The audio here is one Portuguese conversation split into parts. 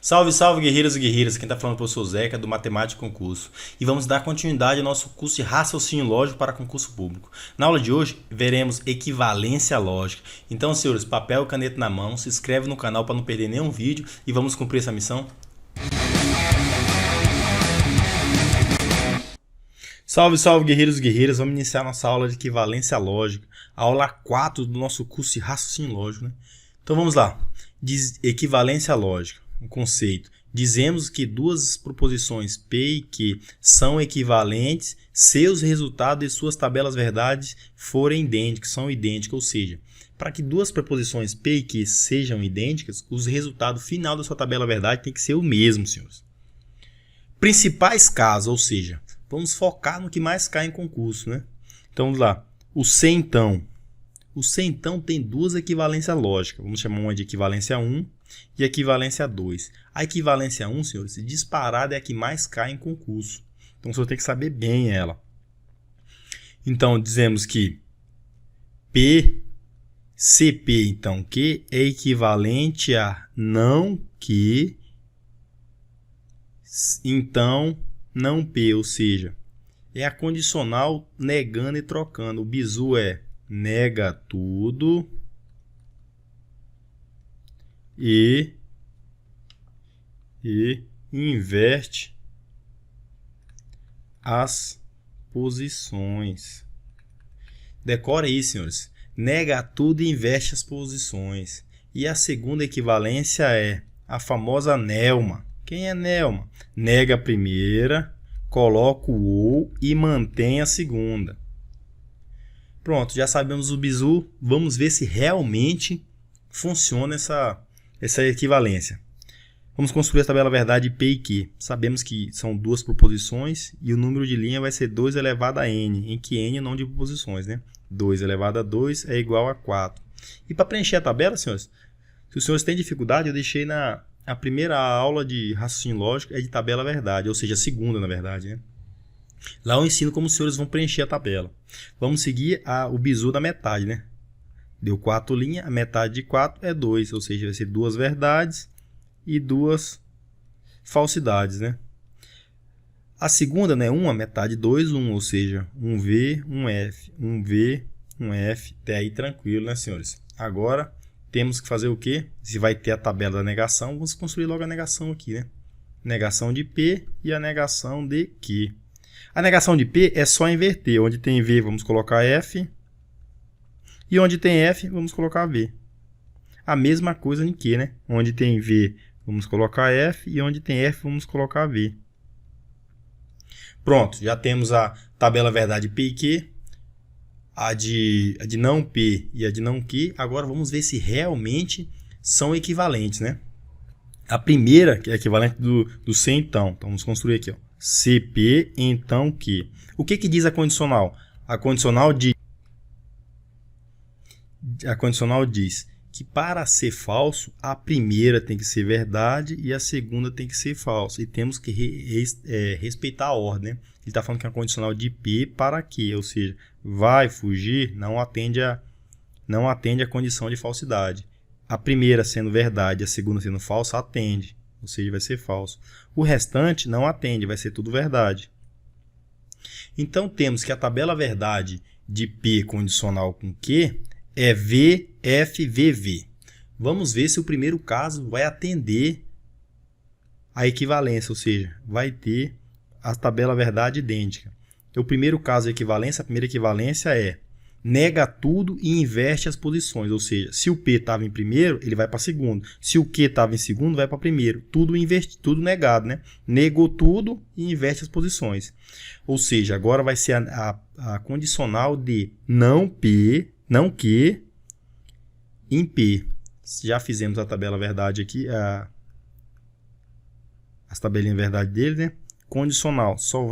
Salve, salve, guerreiros e guerreiras. Quem está falando é o professor Zeca, do Matemática Concurso. E vamos dar continuidade ao nosso curso de raciocínio lógico para concurso público. Na aula de hoje, veremos equivalência lógica. Então, senhores, papel e caneta na mão, se inscreve no canal para não perder nenhum vídeo e vamos cumprir essa missão. Salve, salve, guerreiros e guerreiras. Vamos iniciar nossa aula de equivalência lógica. A aula 4 do nosso curso de raciocínio lógico, né? Então, vamos lá. Equivalência lógica. Um conceito. Dizemos que duas proposições P e Q são equivalentes se os resultados de suas tabelas verdades forem idênticos, são idênticos, ou seja, para que duas proposições P e Q sejam idênticas, o resultado final da sua tabela verdade tem que ser o mesmo, senhores. Principais casos, ou seja, vamos focar no que mais cai em concurso, né? Então, vamos lá. O C, então. O C, então, tem duas equivalências lógicas. Vamos chamar uma de equivalência 1 e equivalência 2. A equivalência 1, senhores, disparada é a que mais cai em concurso. Então, você tem que saber bem ela. Então, dizemos que CP, então, que é equivalente a não que, então, não P, ou seja, é a condicional negando e trocando. O bizu é nega tudo e inverte as posições. Decora aí, senhores. Nega tudo e inverte as posições. E a segunda equivalência é a famosa Nelma. Quem é Nelma? Nega a primeira, coloca o ou e mantém a segunda. Pronto, já sabemos o bizu. Vamos ver se realmente funciona essa equivalência. Vamos construir a tabela verdade P e Q. Sabemos que são duas proposições e o número de linha vai ser 2 elevado a n, em que n é o número de proposições, né? 2 elevado a 2 é igual a 4. E para preencher a tabela, senhores, se os senhores têm dificuldade, eu deixei a primeira aula de raciocínio lógico é de tabela verdade, ou seja, a segunda, na verdade, né? Lá eu ensino como os senhores vão preencher a tabela. Vamos seguir o bizu da metade, né? Deu 4 linhas, a metade de 4 é 2, ou seja, vai ser 2 verdades e 2 falsidades, né? A segunda, né? 1, a metade 2, 1, ou seja, 1V, 1F, 1V, 1F, até aí tranquilo, né, senhores? Agora, temos que fazer o quê? Se vai ter a tabela da negação, vamos construir logo a negação aqui, né? Negação de P e a negação de Q. A negação de P é só inverter. Onde tem V, vamos colocar F. E onde tem F, vamos colocar V. A mesma coisa em Q, né? Onde tem V, vamos colocar F. E onde tem F, vamos colocar V. Pronto, já temos a tabela verdade P e Q. A de não P e a de não Q. Agora vamos ver se realmente são equivalentes, né? A primeira, que é equivalente do C, então. Então, vamos construir aqui, ó. CP, então Q. O que diz a condicional? A condicional diz que para ser falso, a primeira tem que ser verdade e a segunda tem que ser falsa. E temos que respeitar a ordem, né? Ele está falando que é uma condicional de P para Q, ou seja, vai fugir, não atende a condição de falsidade. A primeira sendo verdade e a segunda sendo falsa, atende. Ou seja, vai ser falso. O restante não atende, vai ser tudo verdade. Então, temos que a tabela verdade de P condicional com Q é VFVV. Vamos ver se o primeiro caso vai atender a equivalência, ou seja, vai ter a tabela verdade idêntica. Então, o primeiro caso de equivalência, a primeira equivalência é nega tudo e inverte as posições, ou seja, se o P estava em primeiro, ele vai para segundo. Se o Q estava em segundo, vai para primeiro. Tudo negado, né? Negou tudo e inverte as posições. Ou seja, agora vai ser a condicional de não P, não Q, em P. Já fizemos a tabela verdade aqui, as tabelinhas verdade dele, né? Condicional só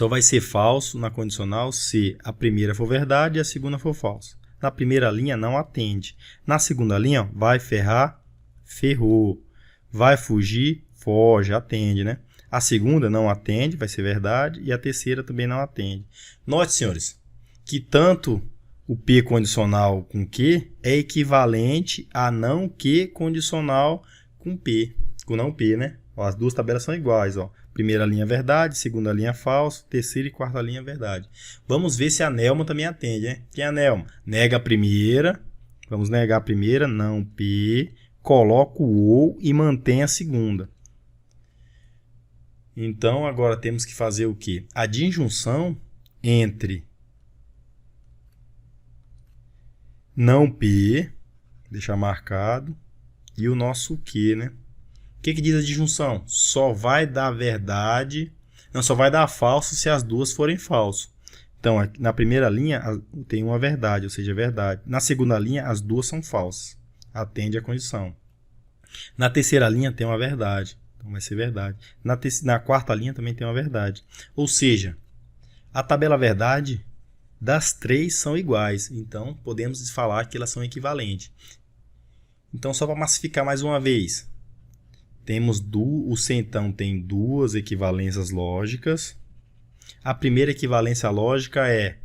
vai ser falso na condicional se a primeira for verdade e a segunda for falsa. Na primeira linha não atende. Na segunda linha, ó, vai ferrar, ferrou. Vai fugir, foge, atende, né? A segunda não atende, vai ser verdade, e a terceira também não atende. Note, senhores, que tanto o P condicional com Q é equivalente a não Q condicional com P, com não P, né? Ó, as duas tabelas são iguais, ó. Primeira linha verdade, segunda linha falso, terceira e quarta linha verdade. Vamos ver se a Nelma também atende, né? Quem é a Nelma? Nega a primeira, vamos negar a primeira, não P, coloca o ou e mantém a segunda. Então, agora temos que fazer o quê? A disjunção entre não P, deixar marcado, e o nosso Q, né? O que diz a disjunção? Só vai dar verdade, não, só vai dar falso se as duas forem falso. Então, na primeira linha tem uma verdade, ou seja, verdade. Na segunda linha, as duas são falsas. Atende a condição. Na terceira linha tem uma verdade, então vai ser verdade. Na quarta linha também tem uma verdade. Ou seja, a tabela verdade das três são iguais, então podemos falar que elas são equivalentes. Então, só para massificar mais uma vez, temos o centão tem duas equivalências lógicas. A primeira equivalência lógica é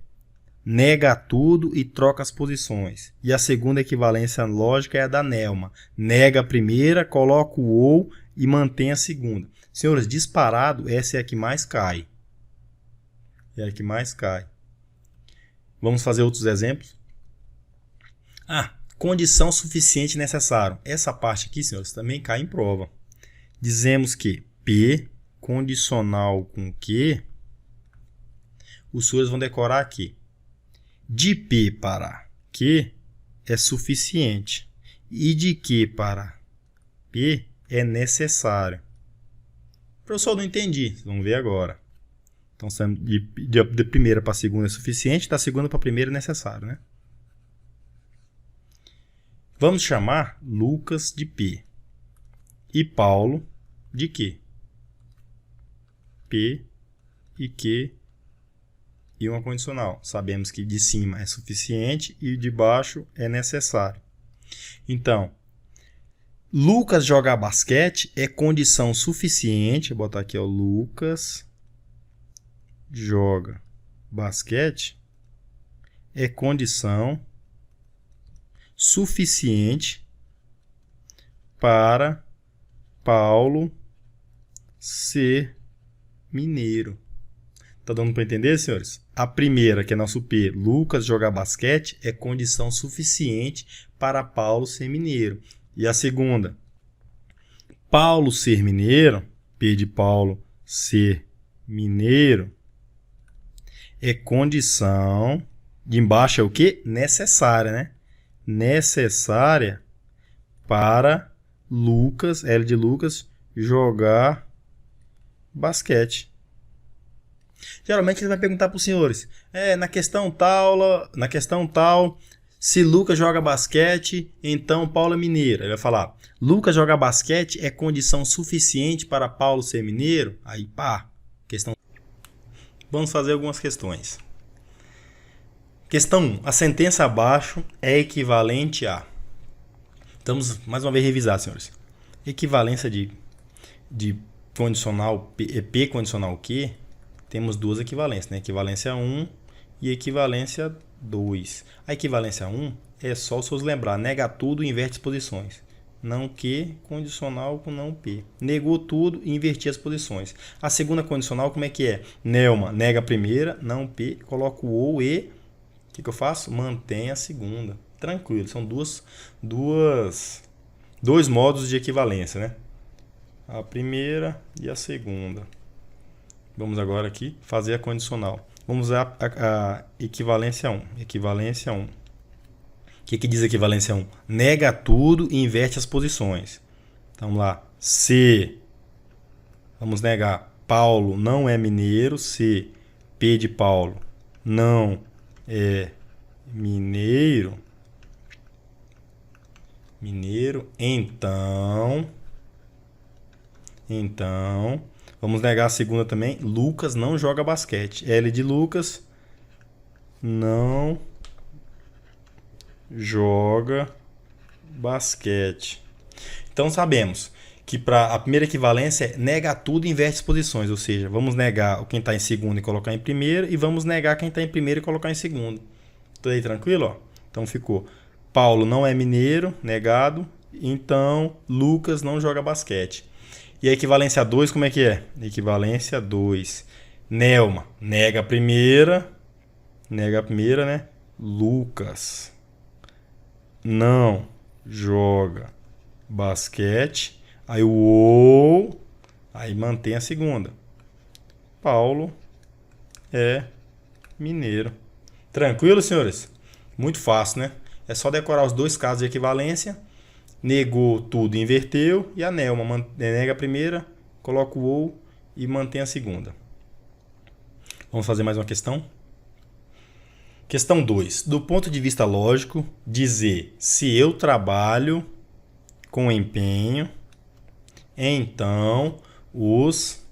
nega tudo e troca as posições. E a segunda equivalência lógica é a da Nelma. Nega a primeira, coloca o ou e mantém a segunda. Senhores, disparado, essa é a que mais cai. É a que mais cai. Vamos fazer outros exemplos? Condição suficiente necessário. Essa parte aqui, senhores, também cai em prova. Dizemos que P condicional com Q, os senhores vão decorar aqui. De P para Q é suficiente. E de Q para P é necessário. Professor, não entendi. Vamos ver agora. Então, de primeira para a segunda é suficiente, da segunda para a primeira é necessário, né? Vamos chamar Lucas de P e Paulo de Q. P e Q e uma condicional. Sabemos que de cima é suficiente e de baixo é necessário. Então, Lucas jogar basquete é condição suficiente. Vou botar aqui, ó, Lucas joga basquete é condição suficiente para Paulo ser mineiro. Tá dando para entender, senhores? A primeira, que é nosso P, Lucas jogar basquete, é condição suficiente para Paulo ser mineiro. E a segunda, Paulo ser mineiro, P de Paulo ser mineiro, é condição, de embaixo é o quê? Necessária, né? Necessária para Lucas, L de Lucas, jogar basquete. Geralmente ele vai perguntar para os senhores, na questão tal, se Lucas joga basquete, então Paulo é mineiro. Ele vai falar, Lucas jogar basquete é condição suficiente para Paulo ser mineiro? Aí, questão. Vamos fazer algumas questões. Questão 1. A sentença abaixo é equivalente a... Vamos mais uma vez revisar, senhores. Equivalência de condicional P condicional Q, temos duas equivalências, né? Equivalência 1 e equivalência 2. A equivalência 1 é só os seus lembrar, nega tudo e inverte as posições. Não Q condicional com não P. Negou tudo e inverti as posições. A segunda condicional, como é que é? Nelma, nega a primeira, não P, coloco o ou e... O que eu faço? Mantém a segunda. Tranquilo, são dois modos de equivalência, né? A primeira e a segunda. Vamos agora aqui fazer a condicional. Vamos usar a equivalência 1. Equivalência 1. O que diz a equivalência 1? Nega tudo e inverte as posições. Então, vamos lá. Se, vamos negar, Paulo não é mineiro. Se P de Paulo não é mineiro, então, vamos negar a segunda também. Lucas não joga basquete. L de Lucas não joga basquete. Então sabemos que para a primeira equivalência é nega tudo e inverte as posições, ou seja, vamos negar quem está em segundo e colocar em primeiro, e vamos negar quem está em primeiro e colocar em segundo. Tudo aí tranquilo? Ó? Então ficou: Paulo não é mineiro, negado. Então Lucas não joga basquete. E a equivalência 2, como é que é? Equivalência 2. Nelma nega a primeira, né? Lucas não joga basquete. Aí aí mantém a segunda. Paulo é mineiro. Tranquilo, senhores? Muito fácil, né? É só decorar os dois casos de equivalência. Negou tudo, inverteu. E a Nelma nega a primeira, coloca o ou e mantém a segunda. Vamos fazer mais uma questão? Questão 2. Do ponto de vista lógico, dizer se eu trabalho com empenho, então os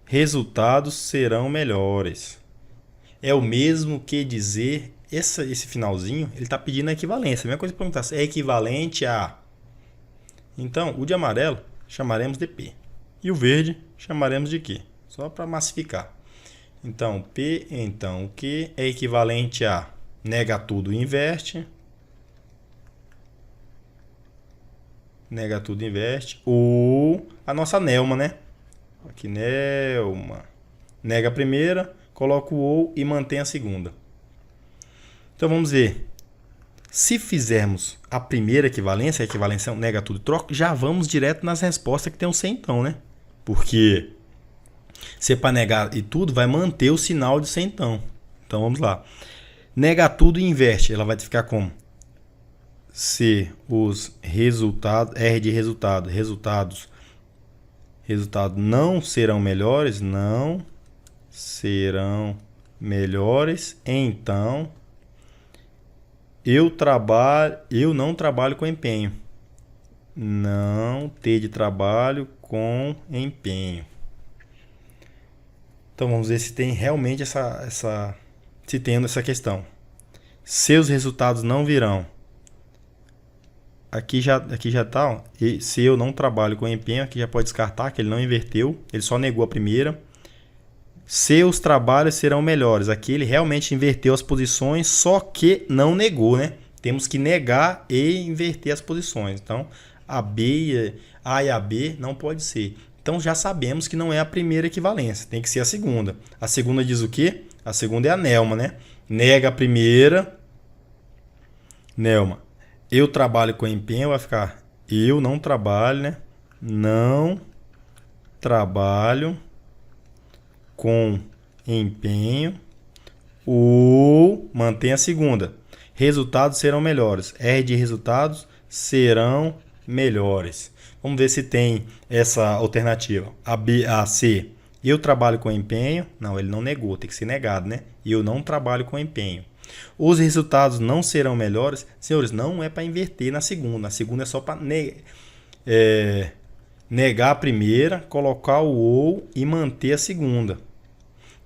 resultados serão melhores. É o mesmo que dizer, esse finalzinho, ele está pedindo a equivalência. A mesma coisa que perguntar se é equivalente a. Então, o de amarelo chamaremos de P. E o verde chamaremos de Q. Só para massificar. Então, P, então, o Q é equivalente a nega tudo e inverte. Nega tudo e inverte. Ou a nossa Nelma, né? Aqui, Nelma. Nega a primeira, coloca o ou e mantém a segunda. Então, vamos ver. Se fizermos a primeira equivalência, a equivalência nega tudo e troca, já vamos direto nas respostas que tem um centão, né? Porque se para negar e tudo, vai manter o sinal de centão. Então, vamos lá. Nega tudo e inverte. Ela vai ficar como? Se os resultados, R de resultados não serão melhores, então eu não trabalho com empenho. Não ter de trabalho com empenho. Então vamos ver se tem realmente se tendo essa questão. Seus resultados não virão. Aqui já tá, ó. E se eu não trabalho com empenho, aqui já pode descartar que ele não inverteu, ele só negou a primeira. Seus trabalhos serão melhores. Aqui ele realmente inverteu as posições, só que não negou, né? Temos que negar e inverter as posições. Então, A e a B não pode ser. Então, já sabemos que não é a primeira equivalência. Tem que ser a segunda. A segunda diz o quê? A segunda é a Nelma, né? Nega a primeira. Nelma. Eu trabalho com empenho, vai ficar eu não trabalho, né? Não trabalho com empenho. Ou mantém a segunda. Resultados serão melhores. R de resultados serão melhores. Vamos ver se tem essa alternativa. A C. Eu trabalho com empenho. Não, ele não negou, tem que ser negado, né? Eu não trabalho com empenho. Os resultados não serão melhores. Senhores, não é para inverter na segunda. A segunda é só para negar a primeira, colocar o ou e manter a segunda.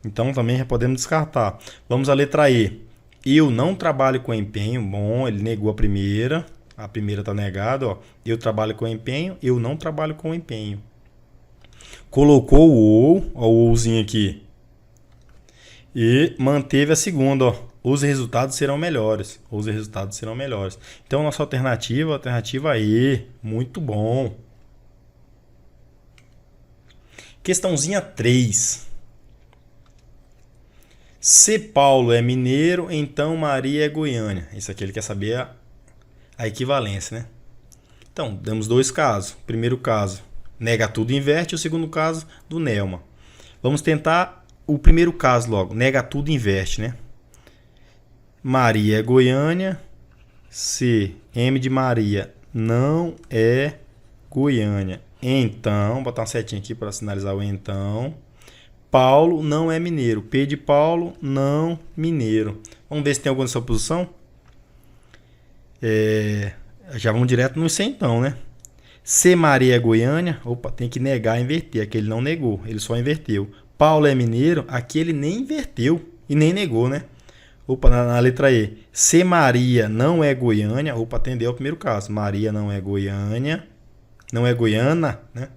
Então também já podemos descartar. Vamos à letra E. Eu não trabalho com empenho. Bom, ele negou a primeira. A primeira está negada. Ó. Eu trabalho com empenho. Eu não trabalho com empenho. Colocou o ou. Ó, o ouzinho aqui. E manteve a segunda. Ó. Os resultados serão melhores. Os resultados serão melhores. Então, nossa alternativa E. Muito bom. Questãozinha 3. Se Paulo é mineiro, então Maria é Goiânia. Isso aqui ele quer saber a equivalência, né? Então, damos dois casos. O primeiro caso, nega tudo e inverte. O segundo caso, do Nelma. Vamos tentar o primeiro caso logo. Nega tudo e inverte, né? Maria é Goiânia. Se M de Maria não é Goiânia. Então, vou botar uma setinha aqui para sinalizar o então. Paulo não é mineiro. P de Paulo, não mineiro. Vamos ver se tem alguma dessa posição. Já vamos direto no centão, né? Se Maria é Goiânia, opa, tem que negar e inverter. Aqui ele não negou, ele só inverteu. Paulo é mineiro, aqui ele nem inverteu e nem negou, né? Opa, na letra E. Se Maria não é Goiânia, opa, atendeu ao primeiro caso. Maria não é Goiânia, não é goiana, né?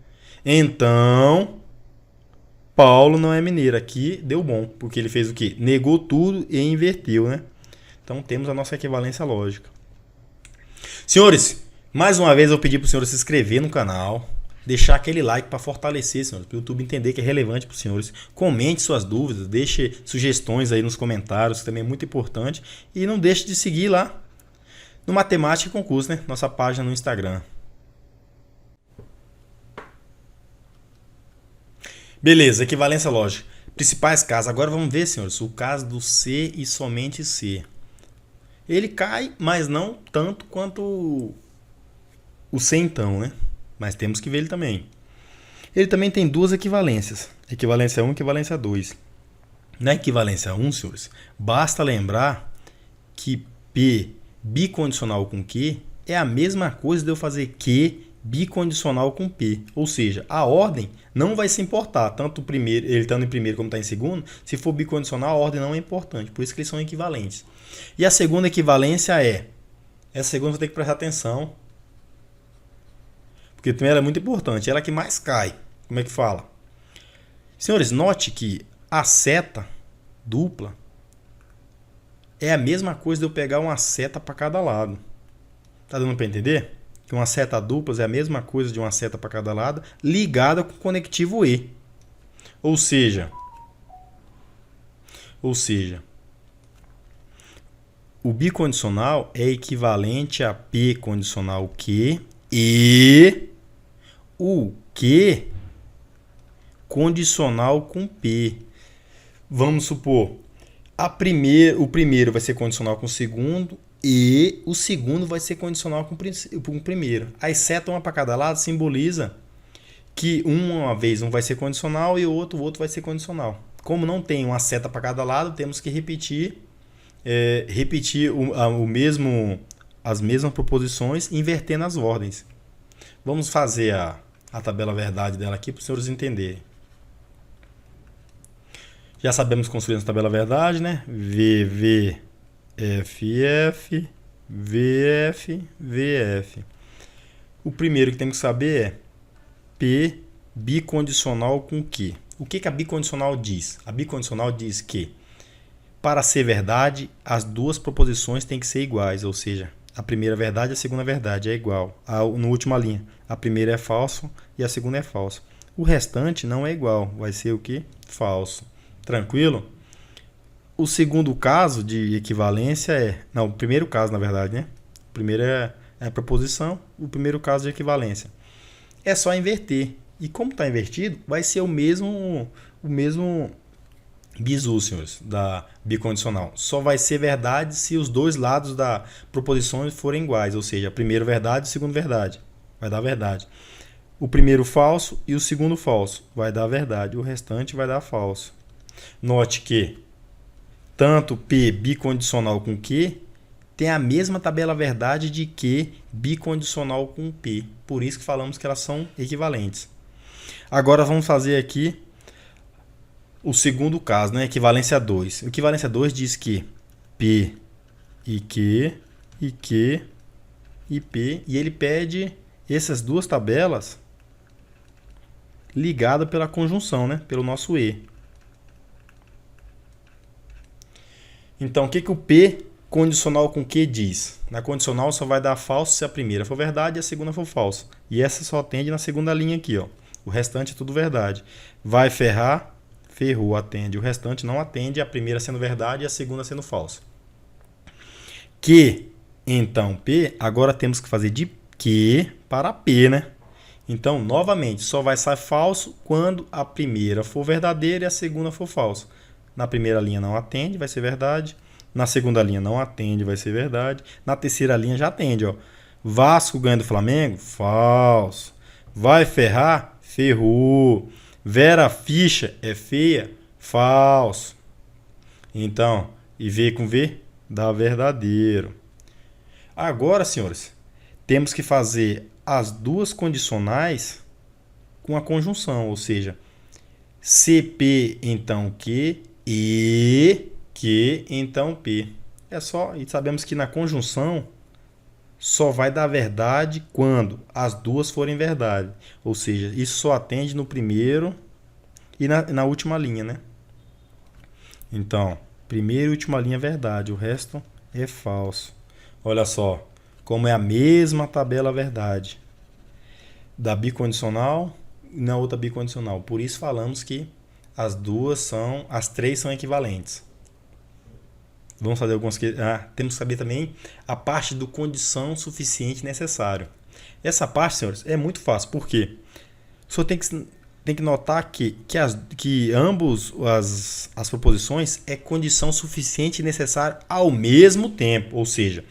Então, Paulo não é mineiro. Aqui deu bom, porque ele fez o quê? Negou tudo e inverteu, né? Então temos a nossa equivalência lógica. Senhores, mais uma vez eu pedi para o senhor se inscrever no canal, deixar aquele like para fortalecer, senhores, para o YouTube entender que é relevante para os senhores. Comente suas dúvidas, deixe sugestões aí nos comentários, que também é muito importante. E não deixe de seguir lá no Matemática e Concurso, né? Nossa página no Instagram. Beleza, equivalência lógica. Principais casos. Agora vamos ver, senhores, o caso do C e somente C. Ele cai, mas não tanto quanto o C então, né? Mas temos que ver ele também. Ele também tem duas equivalências. Equivalência 1 e equivalência 2. Na equivalência 1, senhores, basta lembrar que P bicondicional com Q é a mesma coisa de eu fazer Q bicondicional com P. Ou seja, a ordem não vai se importar. Tanto o primeiro, ele estando em primeiro como está em segundo, se for bicondicional, a ordem não é importante. Por isso que eles são equivalentes. E a segunda equivalência é... Essa segunda você tem que prestar atenção, porque também ela é muito importante. Ela é que mais cai. Como é que fala? Senhores, note que a seta dupla é a mesma coisa de eu pegar uma seta para cada lado. Tá dando para entender? Que uma seta dupla é a mesma coisa de uma seta para cada lado, ligada com o conectivo E. Ou seja, o bicondicional é equivalente a P condicional Q e o Q condicional com P. Vamos supor, o primeiro vai ser condicional com o segundo e o segundo vai ser condicional com o primeiro. As setas, uma para cada lado, simboliza que uma vez um vai ser condicional e o outro vai ser condicional. Como não tem uma seta para cada lado, temos que repetir as mesmas proposições, invertendo as ordens. Vamos fazer a tabela verdade dela aqui para os senhores entenderem. Já sabemos construir essa tabela verdade, né? VV, FF, VF, VF. O primeiro que temos que saber é P bicondicional com Q. O que a bicondicional diz? A bicondicional diz que, para ser verdade, as duas proposições têm que ser iguais, ou seja, a primeira verdade e a segunda verdade é igual. Na última linha, a primeira é falso e a segunda é falso. O restante não é igual, vai ser o que? Falso. Tranquilo? O segundo caso de equivalência é... Não, o primeiro caso, na verdade, né? O primeiro é a proposição, o primeiro caso de equivalência. É só inverter. E como está invertido, vai ser o mesmo bizu, senhores, da bicondicional. Só vai ser verdade se os dois lados da proposição forem iguais, ou seja, a primeira verdade e a segunda verdade. Vai dar verdade. O primeiro falso e o segundo falso. Vai dar verdade. O restante vai dar falso. Note que tanto P bicondicional com Q tem a mesma tabela verdade de Q bicondicional com P. Por isso que falamos que elas são equivalentes. Agora vamos fazer aqui o segundo caso, né? Equivalência 2. Equivalência 2 diz que P e Q e Q e P, e ele pede essas duas tabelas ligadas pela conjunção, né? Pelo nosso E. Então, o que o P condicional com Q diz? Na condicional só vai dar falso se a primeira for verdade e a segunda for falsa. E essa só atende na segunda linha aqui, ó. O restante é tudo verdade. Vai ferrar, ferrou, atende. O restante não atende, a primeira sendo verdade e a segunda sendo falsa. Q, então, P, agora temos que fazer de Q para P, né? Então, novamente, só vai sair falso quando a primeira for verdadeira e a segunda for falsa. Na primeira linha não atende, vai ser verdade. Na segunda linha não atende, vai ser verdade. Na terceira linha já atende, ó. Vasco ganha do Flamengo? Falso. Vai ferrar? Ferrou. Vera Ficha é feia? Falso. Então, e V com V? Dá verdadeiro. Agora, senhores, temos que fazer as duas condicionais com a conjunção, ou seja, CP então Q e Q então P. É só, e sabemos que na conjunção só vai dar verdade quando as duas forem verdade. Ou seja, isso só atende no primeiro e na última linha, né? Então, primeira e última linha é verdade, o resto é falso. Olha só, como é a mesma tabela verdade da bicondicional e na outra bicondicional. Por isso falamos que as três são equivalentes. Vamos fazer algumas temos que saber também a parte do condição suficiente necessário. Essa parte, senhores, é muito fácil. Por quê? O senhor tem que notar que ambos as proposições é condição suficiente e necessária ao mesmo tempo. Ou seja,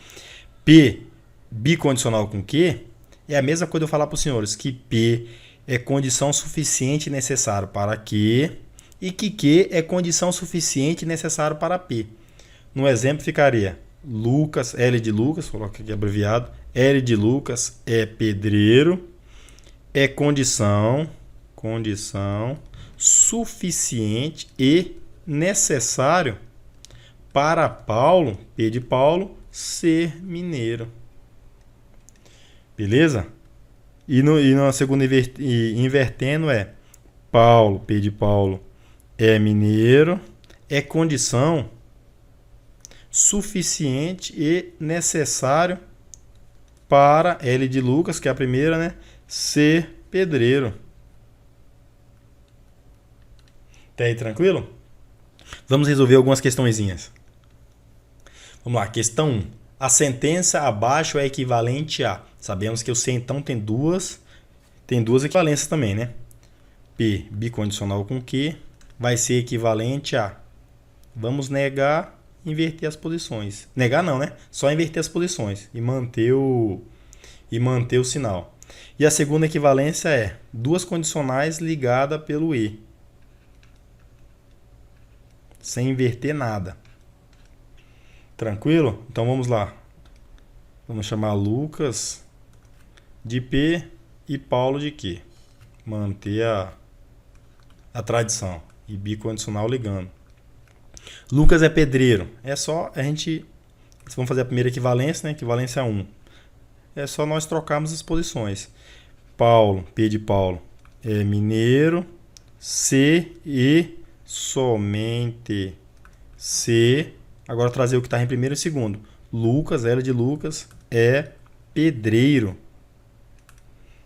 P bicondicional com Q é a mesma coisa eu falar para os senhores que P é condição suficiente e necessária para Q e que Q é condição suficiente e necessária para P. No exemplo ficaria Lucas, L de Lucas, coloca aqui abreviado, L de Lucas é pedreiro, é condição suficiente e necessário para Paulo, P de Paulo, ser mineiro. Beleza? E na segunda invertendo é Paulo, P de Paulo, é mineiro, é condição suficiente e necessário para L de Lucas, que é a primeira, né, ser pedreiro. Tá aí tranquilo? Vamos resolver algumas questõezinhas. Vamos lá, questão 1. A sentença abaixo é equivalente a... Sabemos que o C então tem duas equivalências também, né? P bicondicional com Q vai ser equivalente a... Vamos negar, inverter as posições. Negar não, né? Só inverter as posições e manter o sinal. E a segunda equivalência é duas condicionais ligadas pelo E. Sem inverter nada. Tranquilo? Então vamos lá. Vamos chamar Lucas de P e Paulo de Q. Manter a tradição. E bicondicional ligando. Lucas é pedreiro. É só a gente... Vamos fazer a primeira equivalência, né? Equivalência 1. É só nós trocarmos as posições. Paulo, P de Paulo, é mineiro. C e somente C. Agora trazer o que está em primeiro e segundo. Lucas, L de Lucas, é pedreiro.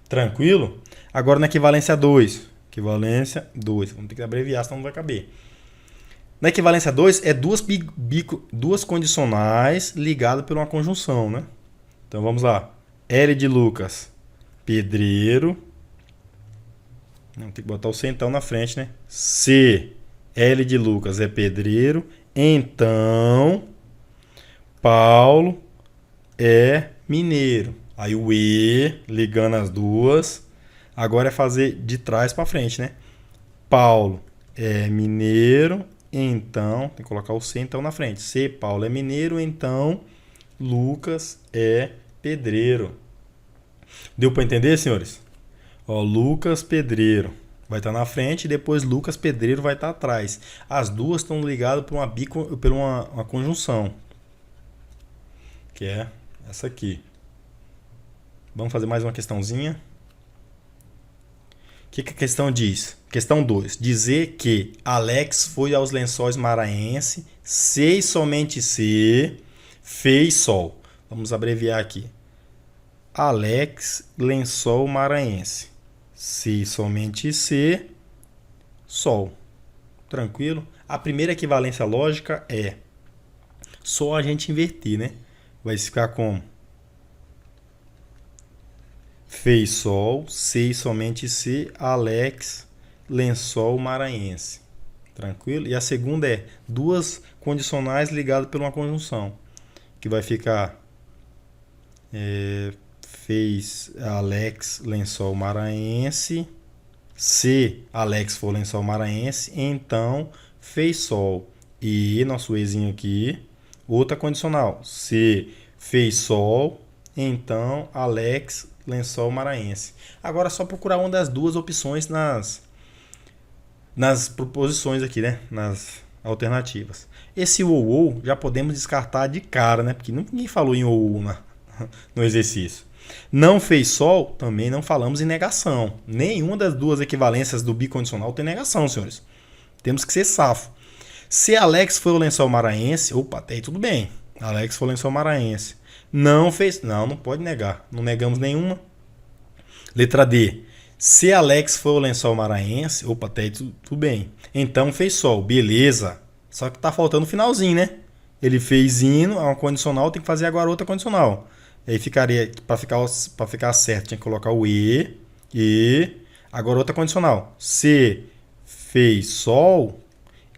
Tranquilo? Agora na equivalência 2. Equivalência 2. Vamos ter que abreviar, senão não vai caber. Na equivalência 2 é duas condicionais ligadas por uma conjunção, né? Então vamos lá. L de Lucas, pedreiro. Tem que botar o C então na frente, né? C, L de Lucas é pedreiro. Então, Paulo é mineiro. Aí o E, ligando as duas. Agora é fazer de trás para frente, né? Paulo é mineiro. Então, tem que colocar o C então na frente. C, Paulo é mineiro. Então, Lucas é pedreiro. Deu para entender, senhores? Ó, Lucas pedreiro vai estar na frente e depois Lucas pedreiro vai estar atrás. As duas estão ligadas por uma conjunção, que é essa aqui. Vamos fazer mais uma questãozinha. O que a questão diz? Questão 2. Dizer que Alex foi aos Lençóis Maranhenses, C e somente C, fez sol. Vamos abreviar aqui. Alex, Lençol Maranhense. Se somente C, Sol. Tranquilo? A primeira equivalência lógica é só a gente inverter, né? Vai ficar como? Fez Sol, C somente C, Alex, Lençol Maranhense. Tranquilo? E a segunda é duas condicionais ligadas por uma conjunção. Que vai ficar... fez Alex Lençol Maranhense. Se Alex for Lençol Maranhense, então fez sol. E nosso Ezinho aqui, outra condicional. Se fez sol, então Alex Lençol Maranhense. Agora é só procurar uma das duas opções nas proposições aqui, né? Nas alternativas. Esse ou já podemos descartar de cara, né? Porque ninguém falou em ou no exercício. Não fez sol, também não falamos em negação. Nenhuma das duas equivalências do bicondicional tem negação, senhores. Temos que ser safo. Se Alex foi o Lençol Maranhense, opa, até aí tudo bem. Alex foi o lençol maranhense. Não fez. Não, não pode negar. Não negamos nenhuma. Letra D. Se Alex foi o lençol maranhense. Opa, até aí tudo bem. Então fez sol. Beleza. Só que tá faltando o finalzinho, né? Ele fez hino, é uma condicional, tem que fazer agora outra condicional. Aí ficaria, para ficar certo, tinha que colocar o e, agora outra condicional. Se fez sol,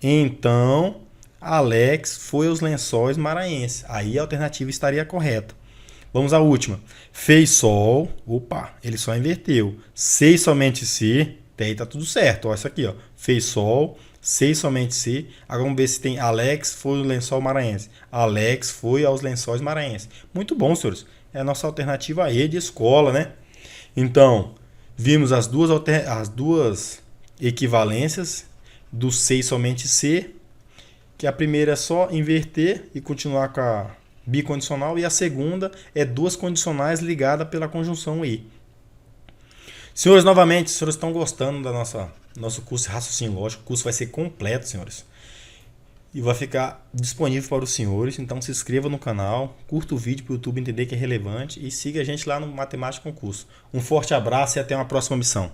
então Alex foi aos lençóis maranhenses. Aí a alternativa estaria correta. Vamos à última. Fez sol, opa, ele só inverteu. Se somente se, até aí tá tudo certo. Ó, isso aqui, ó. Fez sol, se somente se. Agora vamos ver se tem Alex foi ao lençol maranhense. Alex foi aos lençóis maranhenses. Muito bom, senhores. É a nossa alternativa E de escola, né? Então, vimos as duas equivalências do se somente se, que a primeira é só inverter e continuar com a bicondicional, e a segunda é duas condicionais ligadas pela conjunção e. Senhores, novamente, os senhores estão gostando da nosso curso de raciocínio lógico. O curso vai ser completo, senhores, e vai ficar disponível para os senhores. Então se inscreva no canal, curta o vídeo para o YouTube entender que é relevante e siga a gente lá no Matemática Concurso. Um forte abraço e até uma próxima missão.